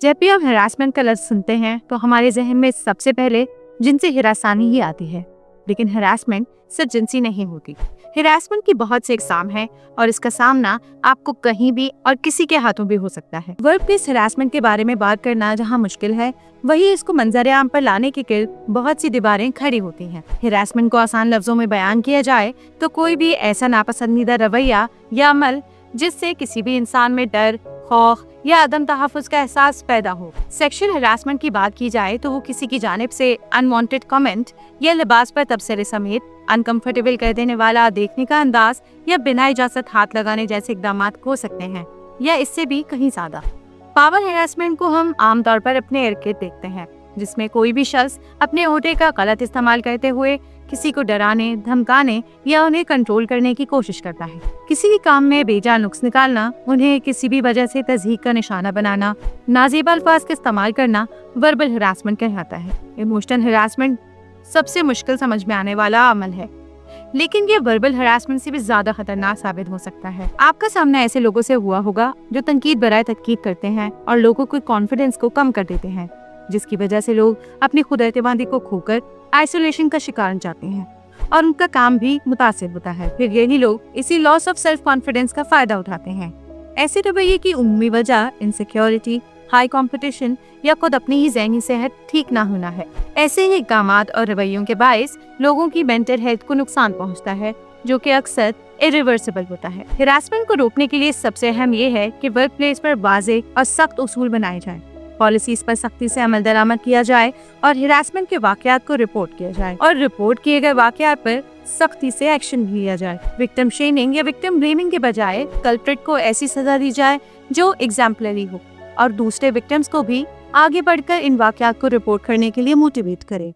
जब भी हम हरासमेंट का लफ्ज़ सुनते हैं तो हमारे जहन में सबसे पहले जिनसी हिरासानी ही आती है, लेकिन हरासमेंट सिर्फ जिनसी नहीं होती। हरासमेंट की बहुत से इकसाम हैं और इसका सामना आपको कहीं भी और किसी के हाथों भी हो सकता है। वर्क प्लेस हरासमेंट के बारे में बात करना जहाँ मुश्किल है, वही इसको मंजर आम पर लाने के गिर्द बहुत सी दीवारें खड़ी होती हैं। हरासमेंट को आसान लफ्जों में बयान किया जाए तो कोई भी ऐसा नापसंदीदा रवैया या अमल जिससे किसी भी इंसान में डर, खौफ या अदम तहफ़्फ़ुज़ का एहसास पैदा हो। सेक्शुअल हरासमेंट की बात की जाए तो वो किसी की जानिब से अनवांटेड कमेंट या लिबास पर तबसरे समेत अनकंफर्टेबल कर देने वाला देखने का अंदाज या बिना इजाजत हाथ लगाने जैसे इक़दामात हो सकते हैं, या इससे भी कहीं ज्यादा। पावर हरासमेंट को हम आमतौर पर अपने इर्द गिर्द देखते हैं, जिसमें कोई भी शख्स अपने ओहदे का गलत इस्तेमाल करते हुए किसी को डराने, धमकाने या उन्हें कंट्रोल करने की कोशिश करता है। किसी भी काम में बेजा नुक्स निकालना, उन्हें किसी भी वजह से तज़हीक का निशाना बनाना, नाज़ेबा अल्फाज का इस्तेमाल करना वर्बल हरासमेंट कहलाता है। इमोशनल हरासमेंट सबसे मुश्किल समझ में आने वाला अमल है, लेकिन ये वर्बल हरासमेंट से भी ज्यादा खतरनाक साबित हो सकता है। आपका सामना ऐसे लोगों से हुआ होगा जो तनकीद बराए तनकीद करते हैं और लोगों के कॉन्फिडेंस को कम कर देते हैं, जिसकी वजह से लोग अपनी खुद एतमादी को खोकर आइसोलेशन का शिकार जाते हैं और उनका काम भी मुतासिर होता है। फिर यही लोग इसी लॉस ऑफ सेल्फ कॉन्फिडेंस का फायदा उठाते हैं। ऐसे रवैये की उम्मी वजह इनसिक्योरिटी, हाई कंपटीशन या खुद अपनी ही ज़हनी सेहत ठीक ना होना है। ऐसे ही इक़दामात और रवैयों के बायस लोगों की मेंटल हेल्थ को नुकसान पहुंचता है, जो कि अक्सर इरिवर्सिबल होता है। हरासमेंट को रोकने के लिए सबसे अहम ये है कि वर्क प्लेस पर वाज़ेह और सख्त उसूल बनाए जाएं, पॉलिसीज पर सख्ती से अमल दरामद किया जाए और हरासमेंट के वाक़यात को रिपोर्ट किया जाए और रिपोर्ट किए गए वाक़यात पर सख्ती से एक्शन लिया जाए। विक्टिम शेमिंग या विक्टिम ब्लेमिंग के बजाय कल्प्रिट को ऐसी सजा दी जाए जो एग्जाम्पलरी हो और दूसरे विक्टिम्स को भी आगे बढ़कर इन वाक़यात को रिपोर्ट करने के लिए मोटिवेट करे।